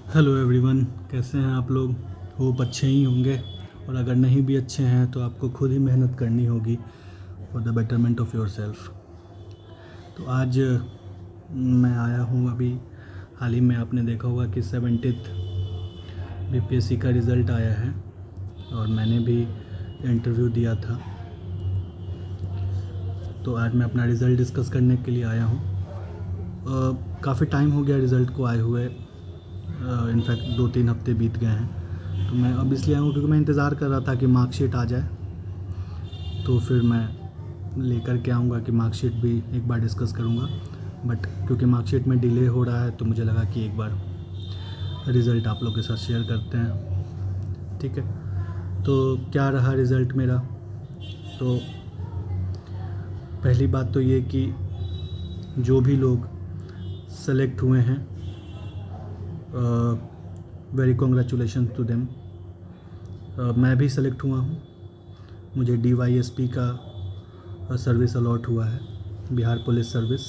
Hello everyone, कैसे हैं आप लोग। होप अच्छे ही होंगे। और अगर नहीं भी अच्छे हैं तो आपको खुद ही मेहनत करनी होगी for the betterment of your self. तो आज मैं आया हूँ अभी हाल ही में। आपने देखा होगा कि 70th बीपीएससी का रिज़ल्ट आया है और मैंने भी इंटरव्यू दिया था। तो आज मैं अपना रिज़ल्ट डिस्कस करने के लिए आया हूँ। काफ़ी टाइम हो गया रिज़ल्ट को आए हुए। इनफैक्ट 2-3 हफ्ते बीत गए हैं। तो मैं अब इसलिए आया हूँ क्योंकि मैं इंतज़ार कर रहा था कि मार्कशीट आ जाए, तो फिर मैं लेकर के आऊँगा कि मार्कशीट भी एक बार डिस्कस करूँगा। बट क्योंकि मार्कशीट में डिले हो रहा है तो मुझे लगा कि एक बार रिज़ल्ट आप लोग के साथ शेयर करते हैं। ठीक है, तो क्या रहा रिज़ल्ट मेरा। तो पहली बात तो ये कि जो भी लोग सेलेक्ट हुए हैं, वेरी कॉन्ग्रेचुलेशन टू देम। मैं भी सेलेक्ट हुआ हूँ। मुझे DYSP का सर्विस अलॉट हुआ है, बिहार पुलिस सर्विस।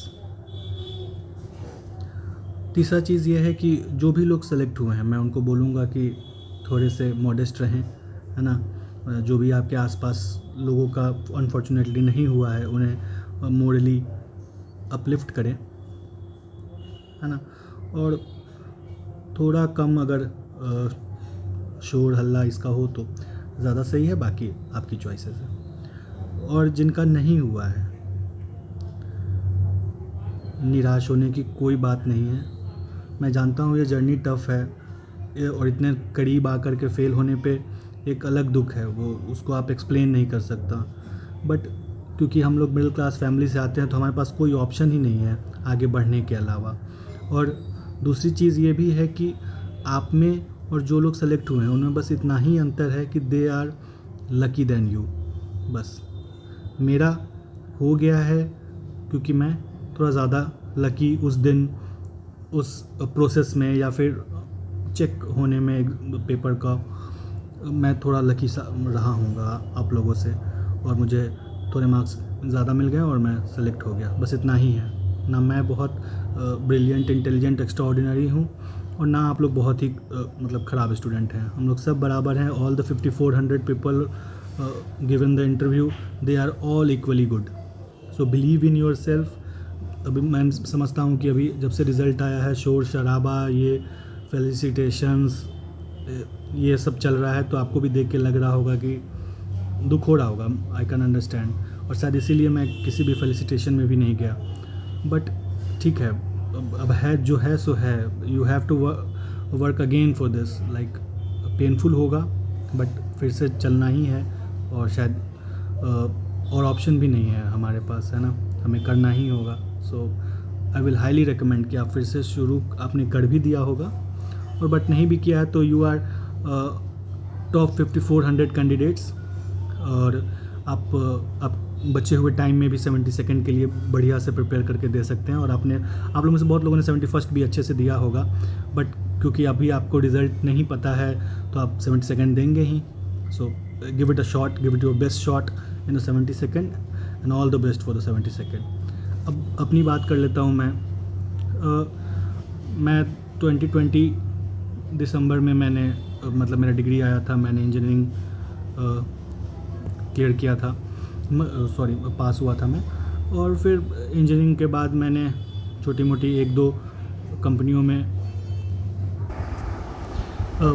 तीसरा चीज़ ये है कि जो भी लोग सेलेक्ट हुए हैं मैं उनको बोलूँगा कि थोड़े से मॉडेस्ट रहें, है ना। जो भी आपके आसपास लोगों का अनफॉर्चुनेटली नहीं हुआ है उन्हें मोरली अपलिफ्ट करें, है ना। और थोड़ा कम अगर शोर हल्ला इसका हो तो ज़्यादा सही है, बाकी आपकी चॉइसेस है। और जिनका नहीं हुआ है, निराश होने की कोई बात नहीं है। मैं जानता हूँ ये जर्नी टफ़ है और इतने करीब आकर के फ़ेल होने पे एक अलग दुख है, वो उसको आप एक्सप्लेन नहीं कर सकता। बट क्योंकि हम लोग मिडिल क्लास फैमिली से आते हैं तो हमारे पास कोई ऑप्शन ही नहीं है आगे बढ़ने के अलावा। और दूसरी चीज़ ये भी है कि आप में और जो लोग सेलेक्ट हुए हैं उनमें बस इतना ही अंतर है कि they are lucky than you. बस मेरा हो गया है क्योंकि मैं थोड़ा ज़्यादा लकी उस दिन उस प्रोसेस में या फिर चेक होने में पेपर का मैं थोड़ा लकी सा रहा हूँगा आप लोगों से, और मुझे थोड़े मार्क्स ज़्यादा मिल गए और मैं सेलेक्ट हो गया। बस इतना ही है। ना मैं बहुत ब्रिलियंट, इंटेलिजेंट, एक्स्ट्राऑर्डिनरी हूँ और ना आप लोग बहुत ही मतलब ख़राब स्टूडेंट हैं। हम लोग सब बराबर हैं। All the 5400 people given the interview, they are all equally good. So believe in yourself. अभी मैं समझता हूँ कि अभी जब से रिज़ल्ट आया है शोर शराबा, ये फेलिसिटेशंस, ये सब चल रहा है, तो आपको भी देख के लग रहा होगा कि दुख हो रहा होगा। I can understand. और शायद इसीलिए मैं किसी भी फेलिसिटेशन में भी नहीं गया। बट ठीक है, अब है जो है सो है। You have to work again for this. Like painful होगा बट फिर से चलना ही है। और शायद और ऑप्शन भी नहीं है हमारे पास, है ना। हमें करना ही होगा। सो आई विल हाईली रिकमेंड कि आप फिर से शुरू आपने कर भी दिया होगा, और बट नहीं भी किया है तो यू आर टॉप 5400 कैंडिडेट्स। और आप बचे हुए टाइम में भी 72nd के लिए बढ़िया से प्रिपेयर करके दे सकते हैं। और आप लोगों में से बहुत लोगों ने 71st भी अच्छे से दिया होगा, बट क्योंकि अभी आपको रिज़ल्ट नहीं पता है तो आप 72nd देंगे ही। So give it a shot, give it your best shot in the 72nd and all the best for the 72nd। अब अपनी बात कर लेता हूँ मैं 2020 दिसंबर में मैंने मतलब मेरा डिग्री आया था। मैंने इंजीनियरिंग क्लियर किया था, सॉरी पास हुआ था मैं। और फिर इंजीनियरिंग के बाद मैंने छोटी मोटी 1-2 कंपनियों में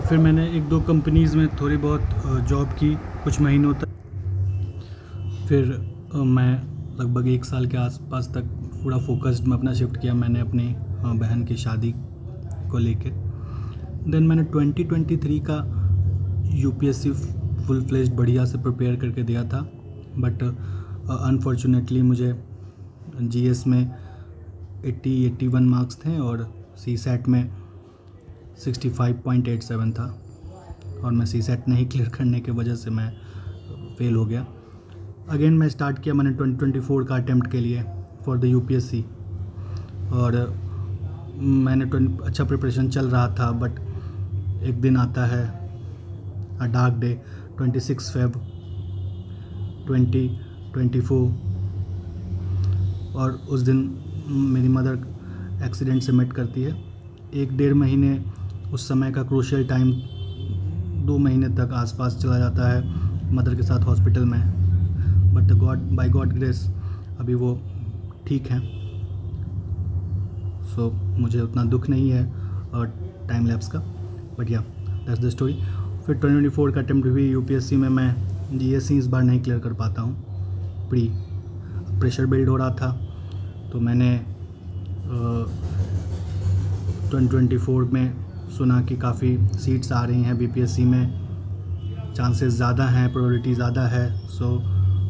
फिर मैंने 1-2 कंपनीज़ में थोड़ी बहुत जॉब की कुछ महीनों तक। फिर मैं लगभग 1 साल के आसपास तक पूरा फोकस्ड में अपना शिफ्ट किया मैंने अपनी बहन की शादी को लेके। देन मैंने 2023 का यूपीएससी फुल फ्लेज्ड बढ़िया से प्रिपेयर करके दिया था। बट अनफॉर्चुनेटली मुझे जीएस में 81 मार्क्स थे और सीसैट में 65.87 था, और मैं सीसैट नहीं क्लियर करने के वजह से मैं फेल हो गया। अगेन मैं स्टार्ट किया मैंने 2024 का अटैम्प्ट के लिए फॉर द यूपीएससी। और मैंने अच्छा प्रिपरेशन चल रहा था। बट एक दिन आता है, अ डार्क डे, 26 Feb 2024, और उस दिन मेरी मदर एक्सीडेंट से मिट करती है। 1-1.5 महीने उस समय का क्रूशियल टाइम 2 महीने तक आसपास चला जाता है मदर के साथ हॉस्पिटल में, बट बाय गॉड ग्रेस अभी वो ठीक हैं। सो मुझे उतना दुख नहीं है और टाइम लैप्स का, बट या दैट्स द स्टोरी। फिर 2024 का अटेम्प्ट भी यूपीएससी में मैं डीएससी इस बार नहीं क्लियर कर पाता हूँ। प्रेशर बिल्ड हो रहा था, तो मैंने 2024 में सुना कि काफ़ी सीट्स आ रही हैं बीपीएससी में, चांसेस ज़्यादा हैं, प्रोबेबिलिटी ज़्यादा है, सो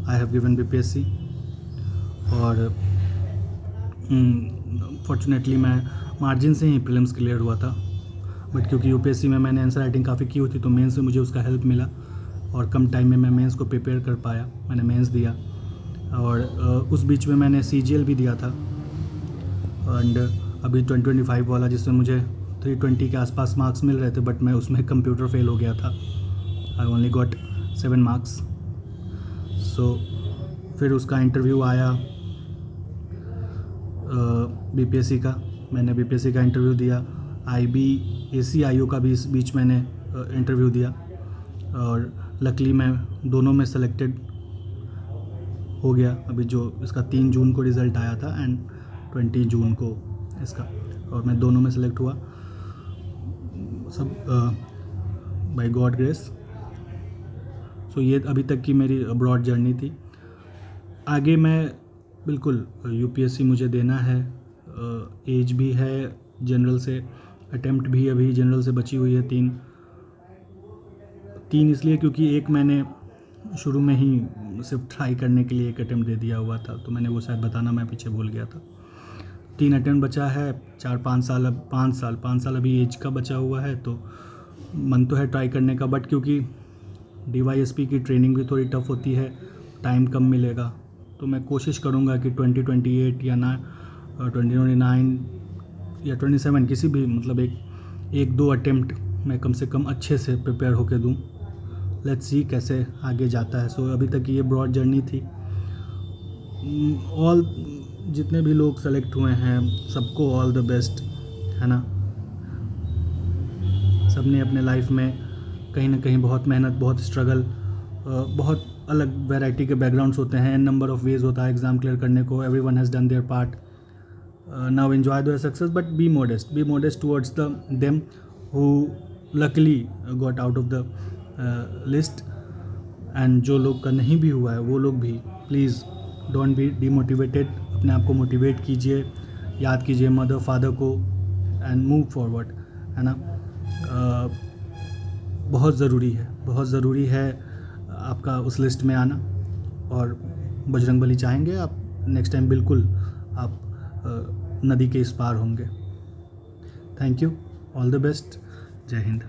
आई हैव गिवन बीपीएससी। और फॉर्चुनेटली मैं मार्जिन से ही प्रीलिम्स क्लियर हुआ था, बट क्योंकि यूपीएससी में मैंने आंसर राइटिंग काफ़ी की हुई थी तो मेंस में मुझे उसका हेल्प मिला और कम टाइम में मैं मेंस को प्रिपेयर कर पाया। मैंने मेंस दिया और उस बीच में मैंने सीजीएल भी दिया था, एंड अभी 2025 वाला जिसमें मुझे 320 के आसपास मार्क्स मिल रहे थे, बट मैं उसमें कंप्यूटर फेल हो गया था। I only got 7 marks. सो फिर उसका इंटरव्यू आया बीपीएससी का, मैंने बीपीएससी का इंटरव्यू दिया। ACIO का भी इस बीच मैंने इंटरव्यू दिया और लकीली मैं दोनों में सेलेक्टेड हो गया। अभी जो इसका 3 जून को रिज़ल्ट आया था एंड 20 जून को इसका, और मैं दोनों में सेलेक्ट हुआ, सब बाय गॉड ग्रेस। सो ये अभी तक की मेरी अब्रॉड जर्नी थी। आगे मैं बिल्कुल यूपीएससी मुझे देना है, एज भी है जनरल से, अटेम्प्ट भी अभी जनरल से बची हुई है 3 इसलिए क्योंकि एक मैंने शुरू में ही सिर्फ ट्राई करने के लिए एक अटेम्प्ट दे दिया हुआ था, तो मैंने वो शायद बताना मैं पीछे भूल गया था। 3 अटेम्प्ट बचा है, 4-5 साल, अब 5 साल अभी एज का बचा हुआ है, तो मन तो है ट्राई करने का, बट क्योंकि DYSP की ट्रेनिंग भी थोड़ी टफ होती है, टाइम कम मिलेगा, तो मैं कोशिश करूँगा कि 2028 या 2029 या 27 किसी भी मतलब एक 2 अटेम्प्ट मैं कम से कम अच्छे से प्रिपेयर होके दूँ। लेट्स सी कैसे आगे जाता है। सो अभी तक ये ब्रॉड जर्नी थी। ऑल जितने भी लोग सेलेक्ट हुए हैं सबको ऑल द बेस्ट, है ना। सब ने अपने लाइफ में कहीं ना कहीं बहुत मेहनत, बहुत स्ट्रगल, बहुत अलग वैरायटी के बैकग्राउंड्स होते हैं, नंबर ऑफ़ वेज होता है एग्ज़ाम क्लियर करने को। Everyone has done there part. Now enjoy their success, but be modest towards them who luckily got out of the list, and जो लोग का नहीं भी हुआ है वो लोग भी प्लीज़ डोंट बी डिमोटिवेटेड। अपने आप को मोटिवेट कीजिए, याद कीजिए मदर फादर को एंड मूव फॉरवर्ड, है ना। बहुत ज़रूरी है आपका उस लिस्ट में आना, और बजरंगबली चाहेंगे आप नेक्स्ट टाइम बिल्कुल आप नदी के इस पार होंगे। Thank you, all the best, जय हिंद।